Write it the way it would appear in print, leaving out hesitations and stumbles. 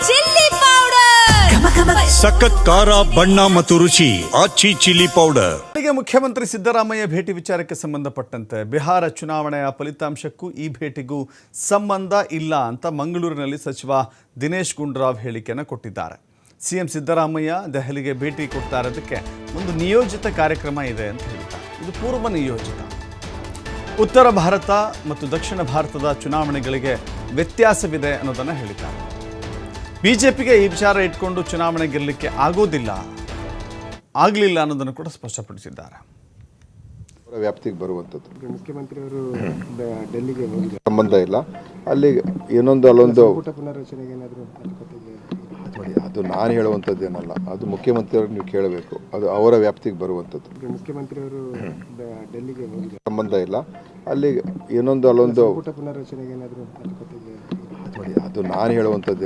Chilli powder, ಸಖತ್ ಖಾರ ಬಣ್ಣ ಮತ್ತು ರುಚಿ ಆಚಿ ಚಿಲ್ಲಿ ಪೌಡರ್. ಮುಖ್ಯಮಂತ್ರಿ ಸಿದ್ದರಾಮಯ್ಯ ಭೇಟಿ ವಿಚಾರಕ್ಕೆ ಸಂಬಂಧಪಟ್ಟಂತೆ ಬಿಹಾರ ಚುನಾವಣೆಯ ಫಲಿತಾಂಶಕ್ಕೂ ಈ ಭೇಟಿಗೂ ಸಂಬಂಧ ಇಲ್ಲ ಅಂತ ಮಂಗಳೂರಿನಲ್ಲಿ ಸಚಿವ ದಿನೇಶ್ ಗುಂಡೂರಾವ್ ಹೇಳಿಕೆಯನ್ನು ಕೊಟ್ಟಿದ್ದಾರೆ. ಸಿಎಂ ಸಿದ್ದರಾಮಯ್ಯ ದೆಹಲಿಗೆ ಭೇಟಿ ಕೊಡ್ತಾ ಇರೋದಕ್ಕೆ ಒಂದು ನಿಯೋಜಿತ ಕಾರ್ಯಕ್ರಮ ಇದೆ ಅಂತ ಹೇಳ್ತಾರೆ. ಇದು ಪೂರ್ವ ನಿಯೋಜಿತ. ಉತ್ತರ ಭಾರತ ಮತ್ತು ದಕ್ಷಿಣ ಭಾರತದ ಚುನಾವಣೆಗಳಿಗೆ ವ್ಯತ್ಯಾಸವಿದೆ ಅನ್ನೋದನ್ನು ಹೇಳಿದ್ದಾರೆ. ಬಿಜೆಪಿಗೆ ಈ ವಿಚಾರ ಇಟ್ಕೊಂಡು ಚುನಾವಣೆ ಗೆಲ್ಲಲಿಕ್ಕೆ ಆಗಲಿಲ್ಲ ಅನ್ನೋದನ್ನು ಕೂಡ ಸ್ಪಷ್ಟಪಡಿಸಿದ್ದಾರೆ. ವ್ಯಾಪ್ತಿಗೆ ಬರುವಂಥದ್ದು ಮುಖ್ಯಮಂತ್ರಿಯವರು ಡೆಲ್ಲಿಗೆ ಹೋಗಿದ್ದಾರೆ, ಸಂಬಂಧ ಇಲ್ಲ. ಅಲ್ಲಿ ಏನೊಂದು ಅಲ್ಲೊಂದು ಪುನರ್ರಚನೆಗೆ ಏನಾದರೂ ನೋಡಿ, ಅದು ನಾನು ಹೇಳುವಂಥದ್ದೇನಲ್ಲ, ಅದು ಮುಖ್ಯಮಂತ್ರಿಯವ್ರಿಗೆ ನೀವು ಕೇಳಬೇಕು. ಅದು ಅವರ ವ್ಯಾಪ್ತಿಗೆ ಬರುವಂಥದ್ದು. ಮುಖ್ಯಮಂತ್ರಿಯವರು ಡೆಲ್ಲಿಗೆ ಹೋಗಿದ್ದಾರೆ, ಸಂಬಂಧ ಇಲ್ಲ. ಅಲ್ಲಿ ಏನೊಂದು ಅಲ್ಲೊಂದು ಪುನರ್ರಚನೆಗೆ ಏನಾದರೂ ನೋಡಿ, ಅದು ನಾನು ಹೇಳುವಂಥದ್ದೇನಲ್ಲ.